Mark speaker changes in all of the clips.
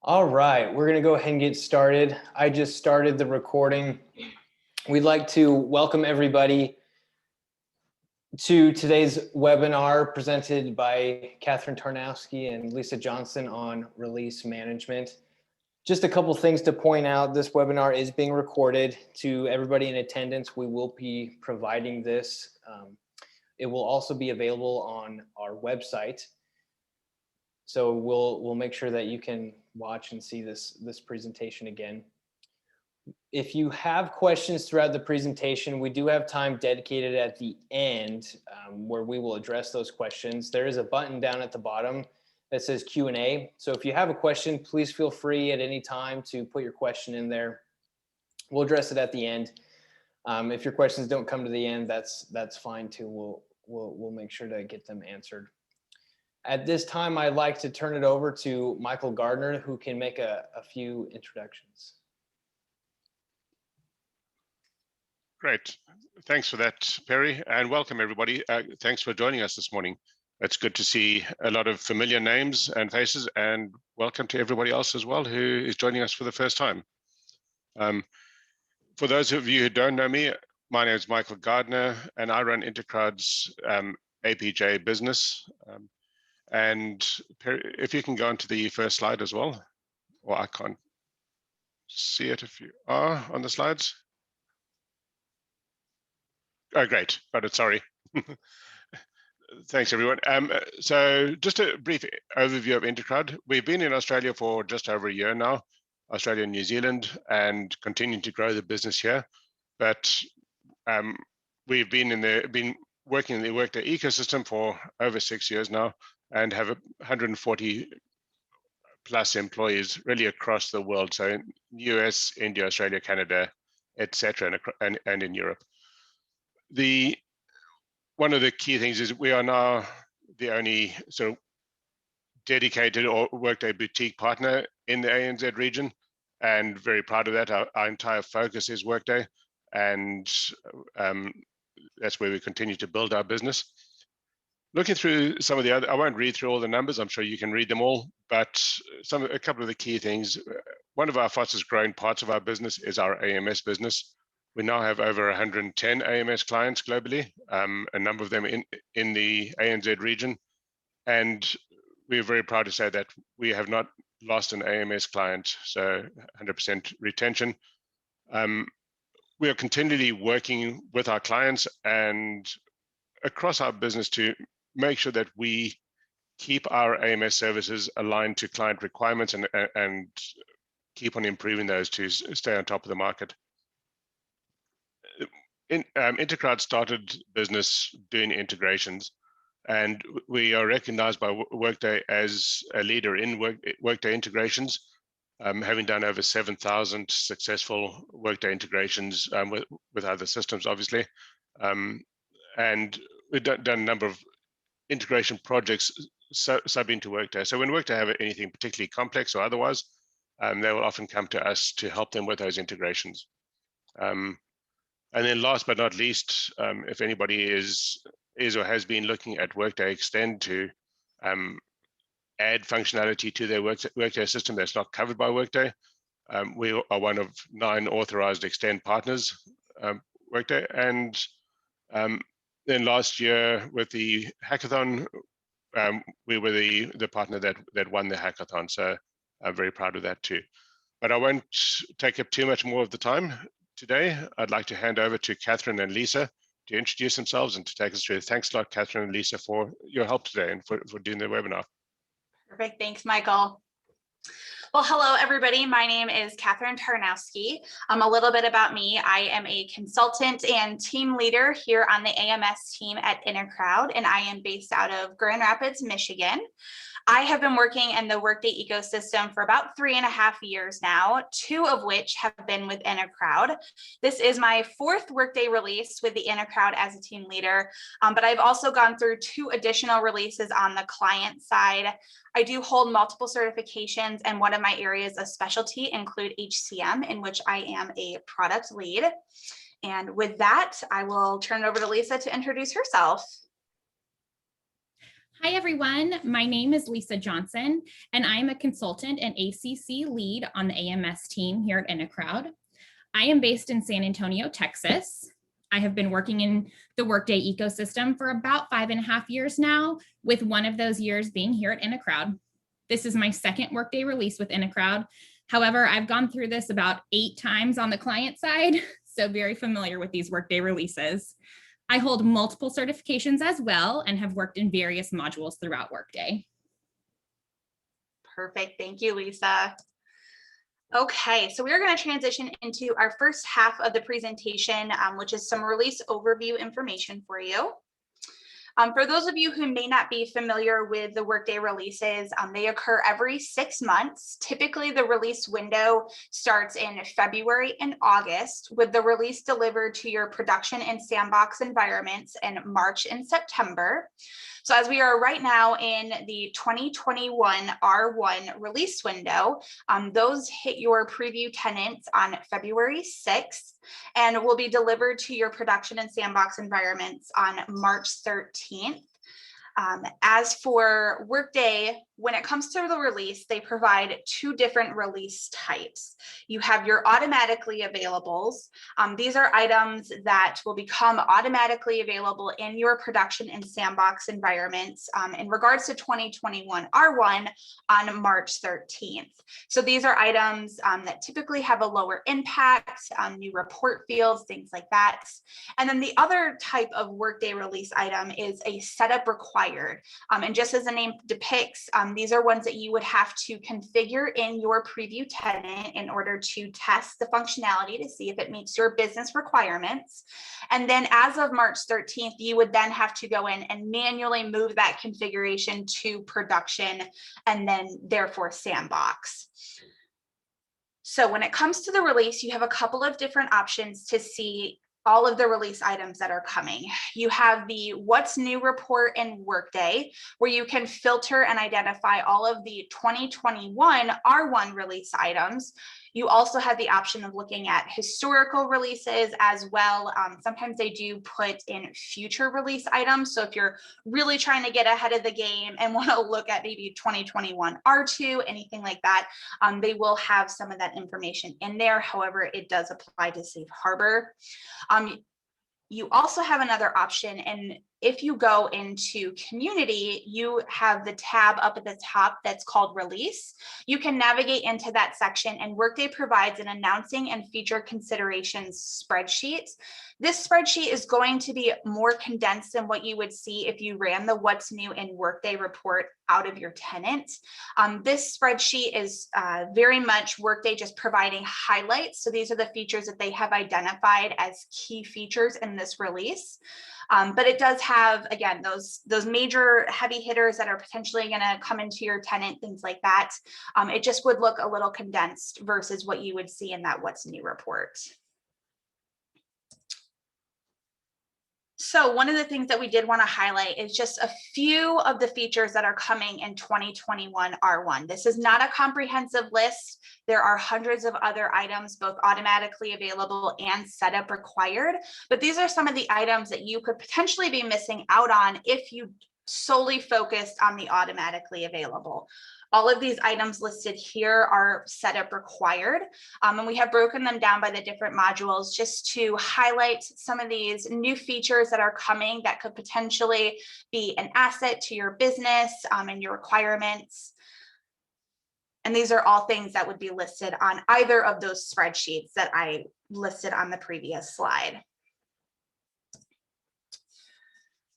Speaker 1: All right, we're going to go ahead and get started. I just started the recording. We'd like to welcome everybody to today's webinar presented by Katherine Tarnowski and Lisa Johnson on release management. Just a couple things to point out. This webinar is being recorded. To everybody in attendance, we will be providing this. It will also be available on our website. So we'll make sure that you can watch and see this presentation again. If you have questions throughout the presentation, we do have time dedicated at the end where we will address those questions. There is a button down at the bottom that says Q&A. So if you have a question, please feel free at any time to put your question in there. We'll address it at the end. If your questions don't come to the end, that's fine too. We'll make sure to get them answered. At this time, I'd like to turn it over to Michael Gardner, who can make a few introductions.
Speaker 2: Great. Thanks for that, Perry, and welcome everybody. Thanks for joining us this morning. It's good to see a lot of familiar names and faces, and welcome to everybody else as well who is joining us for the first time. For those of you who don't know me, my name is Michael Gardner, and I run Intecrowd's APJ business. And Perry, if you can go on to the first slide as well, or I can't see it if you are on the slides. Oh, great, got it, sorry. Thanks, everyone. So just a brief overview of Intecrowd. We've been in Australia for just over a year now, Australia and New Zealand, and continuing to grow the business here. But we've been working in the Workday ecosystem for over 6 years now, and have 140 plus employees really across the world. So in US, India, Australia, Canada, etc., and in Europe. One of the key things is we are now the only sort of dedicated or Workday boutique partner in the ANZ region, and very proud of that. Our entire focus is Workday, and that's where we continue to build our business. Looking through some of the other, I won't read through all the numbers, I'm sure you can read them all, but a couple of the key things. One of our fastest growing parts of our business is our AMS business. We now have over 110 AMS clients globally, a number of them in the ANZ region. And we're very proud to say that we have not lost an AMS client, so 100% retention. We are continually working with our clients and across our business to make sure that we keep our AMS services aligned to client requirements and keep on improving those to stay on top of the market. Intecrowd started business doing integrations, and we are recognized by Workday as a leader in Workday integrations, having done over 7,000 successful Workday integrations with other systems, obviously. And we've done a number of integration projects sub into Workday. So when Workday have anything particularly complex or otherwise, they will often come to us to help them with those integrations. And then last but not least, if anybody is or has been looking at Workday Extend to add functionality to their Workday system that's not covered by Workday, we are one of 9 authorized Extend partners, Workday. And then last year with the hackathon, we were the partner that won the hackathon. So I'm very proud of that too. But I won't take up too much more of the time today. I'd like to hand over to Katherine and Lisa to introduce themselves and to take us through. Thanks a lot, Katherine and Lisa, for your help today and for doing the webinar.
Speaker 3: Perfect. Thanks, Michael. Well, hello, everybody. My name is Katherine Tarnowski. A little bit about me. I am a consultant and team leader here on the AMS team at Intecrowd, and I am based out of Grand Rapids, Michigan. I have been working in the Workday ecosystem for about 3.5 years now, 2 of which have been with Intecrowd. This is my 4th Workday release with the Intecrowd as a team leader, but I've also gone through 2 additional releases on the client side. I do hold multiple certifications, and one of my areas of specialty include HCM, in which I am a product lead. And with that, I will turn it over to Lisa to introduce herself.
Speaker 4: Hi, everyone. My name is Lisa Johnson, and I'm a consultant and ACC lead on the AMS team here at Intecrowd. I am based in San Antonio, Texas. I have been working in the Workday ecosystem for about 5.5 years now, with one of those years being here at Intecrowd. This is my second Workday release with Intecrowd. However, I've gone through this about 8 times on the client side, so very familiar with these Workday releases. I hold multiple certifications as well and have worked in various modules throughout Workday.
Speaker 3: Perfect. Thank you, Lisa. Okay, so we're going to transition into our first half of the presentation, which is some release overview information for you. For those of you who may not be familiar with the Workday releases, they occur every 6 months. Typically, the release window starts in February and August, with the release delivered to your production and sandbox environments in March and September. So as we are right now in the 2021 R1 release window, those hit your preview tenants on February 6th and will be delivered to your production and sandbox environments on March 13th. As for Workday, when it comes to the release, they provide 2 different release types. You have your automatically availables. These are items that will become automatically available in your production and sandbox environments in regards to 2021 R1 on March 13th. So these are items that typically have a lower impact, new report fields, things like that. And then the other type of Workday release item is a setup required. And just as the name depicts, these are ones that you would have to configure in your preview tenant in order to test the functionality to see if it meets your business requirements. And then as of March 13th, you would then have to go in and manually move that configuration to production and then therefore sandbox. So when it comes to the release, you have a couple of different options to see all of the release items that are coming. You have the What's New report in Workday, where you can filter and identify all of the 2021 R1 release items. You also have the option of looking at historical releases as well. Sometimes they do put in future release items. So if you're really trying to get ahead of the game and want to look at maybe 2021 R2, anything like that, they will have some of that information in there. However, it does apply to Safe Harbor. You also have another option, and if you go into community, you have the tab up at the top that's called release. You can navigate into that section, and Workday provides an announcing and feature considerations spreadsheet. This spreadsheet is going to be more condensed than what you would see if you ran the What's New in Workday report out of your tenant. This spreadsheet is very much Workday just providing highlights. So these are the features that they have identified as key features in this release. But it does have, again, those major heavy hitters that are potentially going to come into your tenant, things like that. It just would look a little condensed versus what you would see in that What's New report. So one of the things that we did want to highlight is just a few of the features that are coming in 2021 R1. This is not a comprehensive list. There are hundreds of other items, both automatically available and setup required. But these are some of the items that you could potentially be missing out on if you solely focused on the automatically available. All of these items listed here are setup required, and we have broken them down by the different modules just to highlight some of these new features that are coming that could potentially be an asset to your business and your requirements. And these are all things that would be listed on either of those spreadsheets that I listed on the previous slide.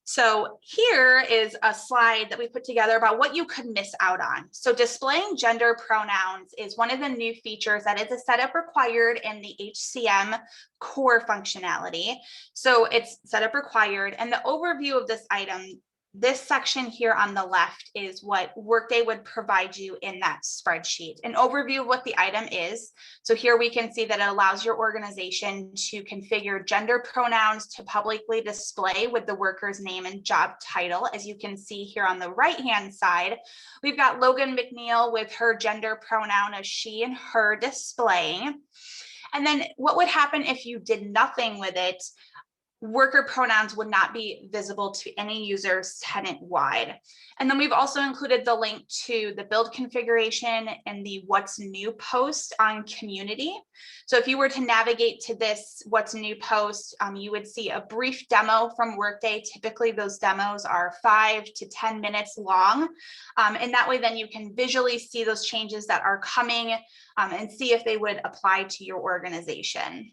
Speaker 3: So here is a slide that we put together about what you could miss out on. So displaying gender pronouns is one of the new features that is a setup required in the HCM core functionality. So it's setup required, and the overview of this item, this section here on the left is what Workday would provide you in that spreadsheet. An overview of what the item is. So here we can see that it allows your organization to configure gender pronouns to publicly display with the worker's name and job title. As you can see here on the right-hand side, we've got Logan McNeil with her gender pronoun of she and her displaying. And then what would happen if you did nothing with it? worker pronouns would not be visible to any users tenant-wide. And then we've also included the link to the build configuration and the what's new post on community. So if you were to navigate to this what's new post, you would see a brief demo from Workday. Typically those demos are 5 to 10 minutes long. And that way then you can visually see those changes that are coming and see if they would apply to your organization.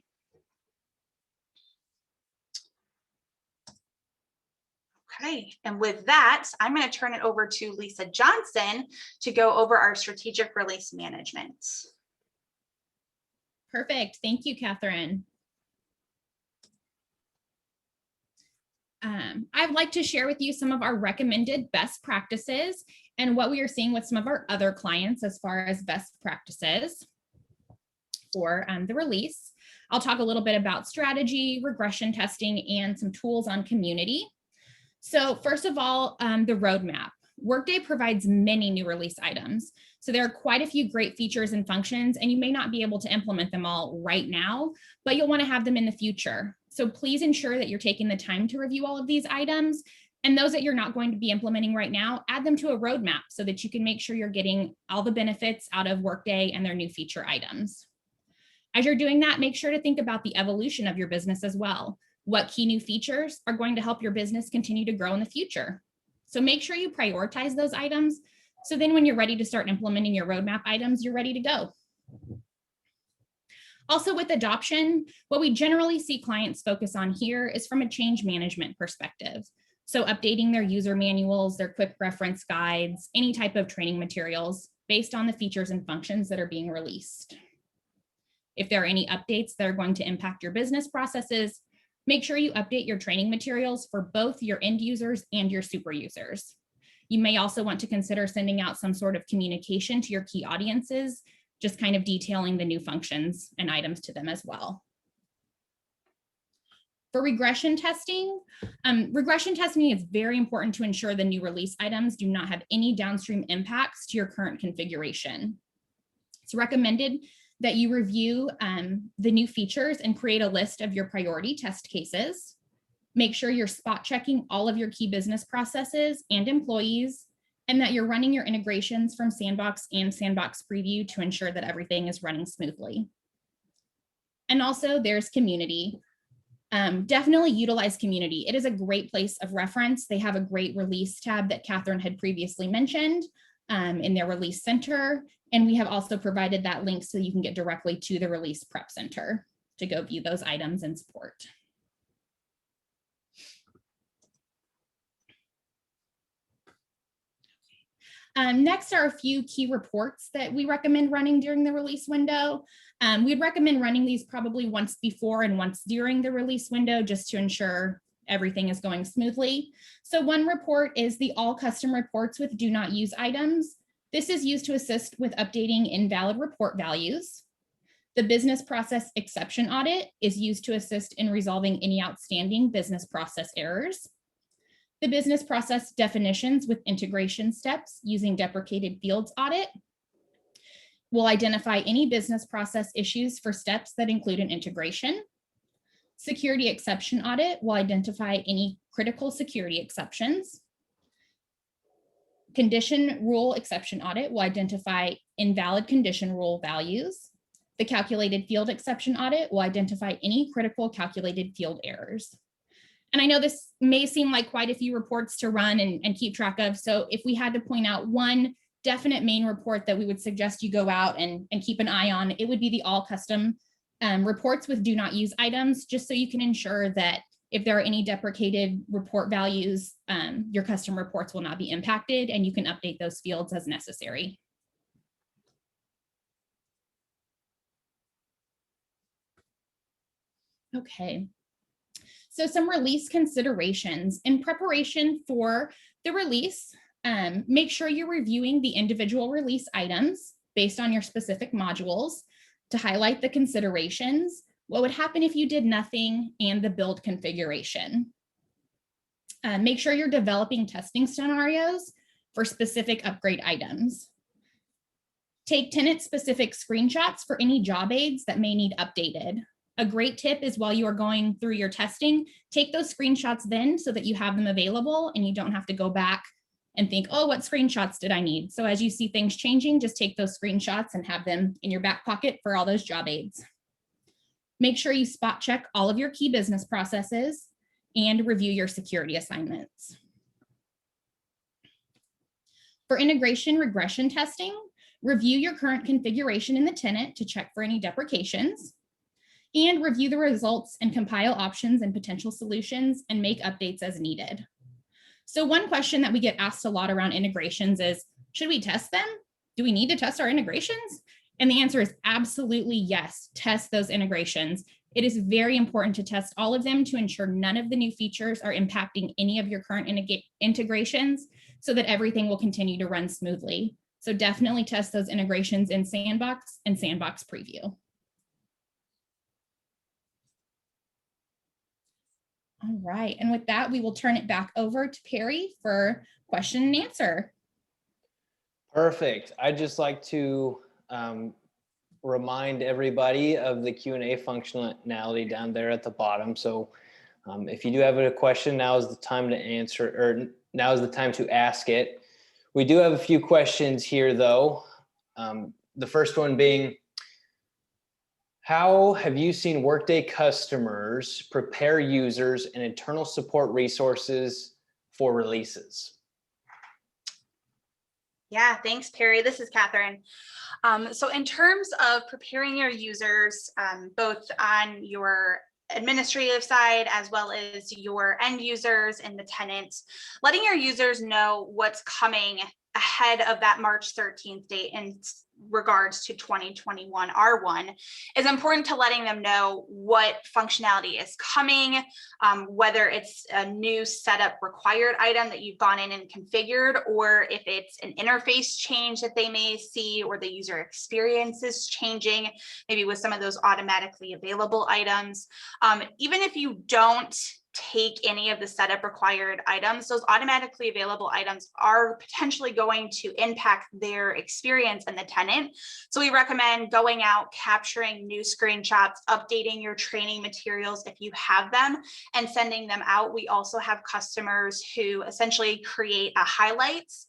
Speaker 3: Okay, and with that, I'm going to turn it over to Lisa Johnson to go over our strategic release management.
Speaker 4: Perfect. Thank you, Katherine. I'd like to share with you some of our recommended best practices and what we are seeing with some of our other clients as far as best practices for the release. I'll talk a little bit about strategy, regression testing, and some tools on community. So first of all, the roadmap. Workday provides many new release items. So there are quite a few great features and functions, and you may not be able to implement them all right now, but you'll want to have them in the future. So please ensure that you're taking the time to review all of these items, and those that you're not going to be implementing right now, add them to a roadmap so that you can make sure you're getting all the benefits out of Workday and their new feature items. As you're doing that, make sure to think about the evolution of your business as well. What key new features are going to help your business continue to grow in the future? So make sure you prioritize those items. So then when you're ready to start implementing your roadmap items, you're ready to go. Also with adoption, what we generally see clients focus on here is from a change management perspective. So updating their user manuals, their quick reference guides, any type of training materials based on the features and functions that are being released. If there are any updates that are going to impact your business processes, make sure you update your training materials for both your end users and your super users. You may also want to consider sending out some sort of communication to your key audiences, just kind of detailing the new functions and items to them as well. For regression testing is very important to ensure the new release items do not have any downstream impacts to your current configuration. It's recommended that you review the new features and create a list of your priority test cases. Make sure you're spot checking all of your key business processes and employees, and that you're running your integrations from Sandbox and Sandbox Preview to ensure that everything is running smoothly. And also there's community. Definitely utilize community. It is a great place of reference. They have a great release tab that Katherine had previously mentioned in their release center. And we have also provided that link so you can get directly to the release prep center to go view those items and support. Next are a few key reports that we recommend running during the release window. We'd recommend running these probably once before and once during the release window just to ensure everything is going smoothly. So one report is the all custom reports with do not use items. This is used to assist with updating invalid report values. The business process exception audit is used to assist in resolving any outstanding business process errors. The business process definitions with integration steps using deprecated fields audit will identify any business process issues for steps that include an integration. Security exception audit will identify any critical security exceptions. Condition rule exception audit will identify invalid condition rule values. The calculated field exception audit will identify any critical calculated field errors. And I know this may seem like quite a few reports to run and keep track of. So if we had to point out one definite main report that we would suggest you go out and keep an eye on, it would be the all custom reports with do not use items, just so you can ensure that if there are any deprecated report values, your custom reports will not be impacted and you can update those fields as necessary. Okay. So some release considerations. In preparation for the release, make sure you're reviewing the individual release items based on your specific modules to highlight the considerations, what would happen if you did nothing, and the build configuration. Make sure you're developing testing scenarios for specific upgrade items. Take tenant-specific screenshots for any job aids that may need updated. A great tip is while you are going through your testing, take those screenshots then so that you have them available and you don't have to go back and think, oh, what screenshots did I need? So as you see things changing, just take those screenshots and have them in your back pocket for all those job aids. Make sure you spot check all of your key business processes and review your security assignments. For integration regression testing, review your current configuration in the tenant to check for any deprecations, and review the results and compile options and potential solutions and make updates as needed. So one question that we get asked a lot around integrations is, should we test them? Do we need to test our integrations? And the answer is absolutely yes, test those integrations. It is very important to test all of them to ensure none of the new features are impacting any of your current integrations so that everything will continue to run smoothly. So definitely test those integrations in Sandbox and Sandbox Preview. All right, and with that, we will turn it back over to Perry for question and answer.
Speaker 1: Perfect. I'd just like to remind everybody of the Q&A functionality down there at the bottom. So if you do have a question, now is the time to answer, or now is the time to ask it. We do have a few questions here though. The first one being, how have you seen Workday customers prepare users and internal support resources for releases?
Speaker 3: Yeah, thanks, Perry. This is Katherine. So in terms of preparing your users, both on your administrative side as well as your end users and the tenants, letting your users know what's coming ahead of that March 13th date in regards to 2021 R1 is important, to letting them know what functionality is coming, whether it's a new setup required item that you've gone in and configured, or if it's an interface change that they may see, or the user experience is changing, maybe with some of those automatically available items. Even if you don't take any of the setup required items, those automatically available items are potentially going to impact their experience and the tenant. So we recommend going out, capturing new screenshots, updating your training materials if you have them, and sending them out. We also have customers who essentially create a highlights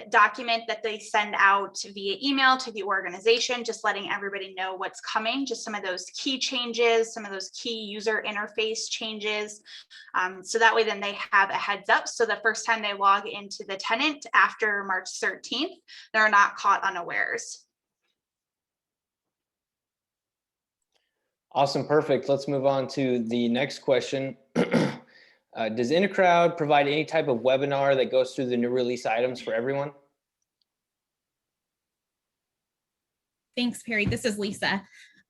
Speaker 3: document that they send out via email to the organization, just letting everybody know what's coming, just some of those key changes, some of those key user interface changes. So that way then they have a heads up. So the first time they log into the tenant after March 13th, they're not caught unawares.
Speaker 1: Awesome, perfect. Let's move on to the next question. Does Intecrowd provide any type of webinar that goes through the new release items for everyone?
Speaker 4: Thanks, Perry. This is Lisa.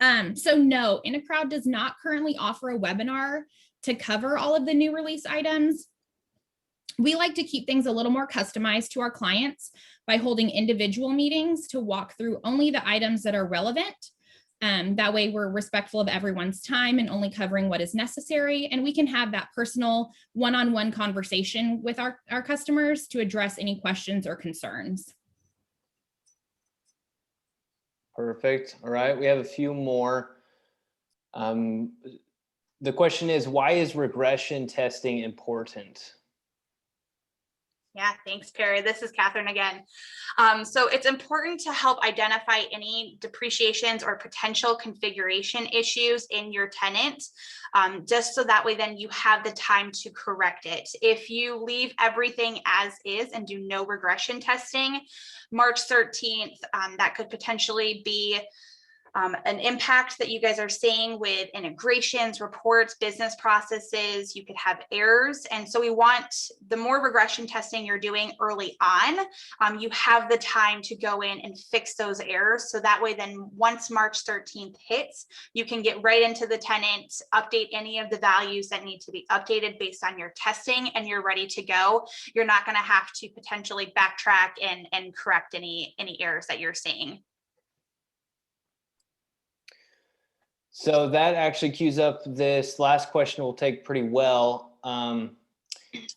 Speaker 4: So no, Intecrowd does not currently offer a webinar to cover all of the new release items. We like to keep things a little more customized to our clients by holding individual meetings to walk through only the items that are relevant. That way we're respectful of everyone's time and only covering what is necessary. And we can have that personal one-on-one conversation with our customers to address any questions or concerns.
Speaker 1: Perfect. All right, we have a few more. The question is, why is regression testing important?
Speaker 3: Yeah, thanks, Perry. This is Katherine again. So it's important to help identify any depreciations or potential configuration issues in your tenant, just so that way then you have the time to correct it. If you leave everything as is and do no regression testing, March 13th, that could potentially be an impact that you guys are seeing with integrations, reports, business processes. You could have errors. And so we want, the more regression testing you're doing early on, you have the time to go in and fix those errors. So that way then once March 13th hits, you can get right into the tenant, update any of the values that need to be updated based on your testing, and you're ready to go. You're not going to have to potentially backtrack and correct any errors that you're seeing.
Speaker 1: So that actually cues up this last question we'll take pretty well. I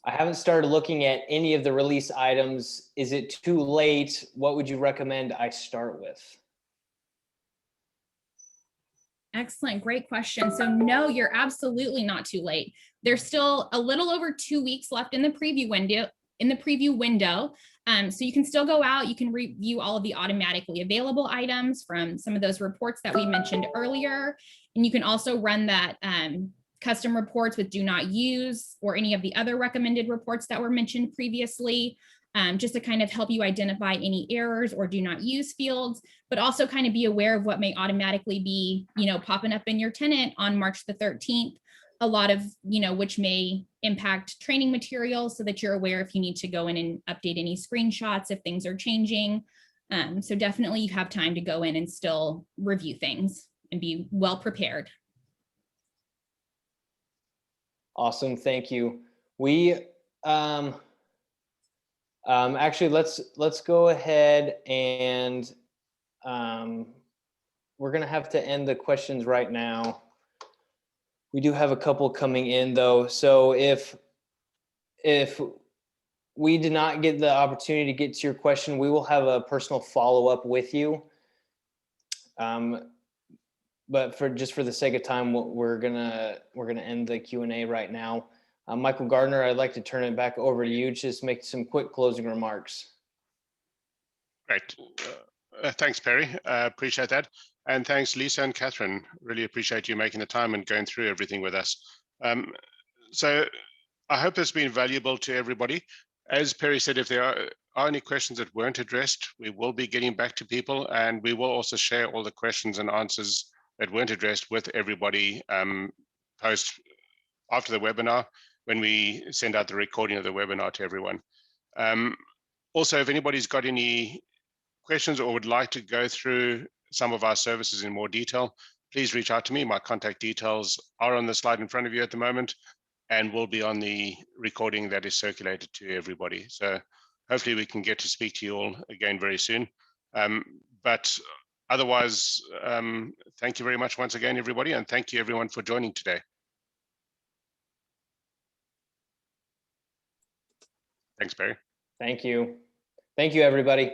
Speaker 1: haven't started looking at any of the release items. Is it too late? What would you recommend I start with?
Speaker 4: Excellent, great question. So no, you're absolutely not too late. There's still a little over 2 weeks left in the preview window. So you can still go out, you can review all of the automatically available items from some of those reports that we mentioned earlier. And you can also run that custom reports with do not use or any of the other recommended reports that were mentioned previously. Just to kind of help you identify any errors or do not use fields, but also kind of be aware of what may automatically be, popping up in your tenant on March the 13th, a lot of, which may impact training materials so that you're aware if you need to go in and update any screenshots if things are changing. So definitely you have time to go in and still review things and be well prepared.
Speaker 1: Awesome, thank you. We, actually, let's go ahead and we're gonna have to end the questions right now. We do have a couple coming in though. So if we did not get the opportunity to get to your question, we will have a personal follow-up with you. But for the sake of time, we're gonna end the Q&A right now. Michael Gardner, I'd like to turn it back over to you. Just make some quick closing remarks.
Speaker 2: Great. Thanks, Perry. Appreciate that. And thanks, Lisa and Catherine. Really appreciate you making the time and going through everything with us. So I hope it's been valuable to everybody. As Perry said, if there are any questions that weren't addressed, we will be getting back to people, and we will also share all the questions and answers that weren't addressed with everybody post after the webinar when we send out the recording of the webinar to everyone. Also, if anybody's got any questions or would like to go through some of our services in more detail, please reach out to me. My contact details are on the slide in front of you at the moment and will be on the recording that is circulated to everybody. So hopefully we can get to speak to you all again very soon. But otherwise, thank you very much once again, everybody, and thank you everyone for joining today. Thanks, Barry.
Speaker 1: Thank you. Thank you, everybody.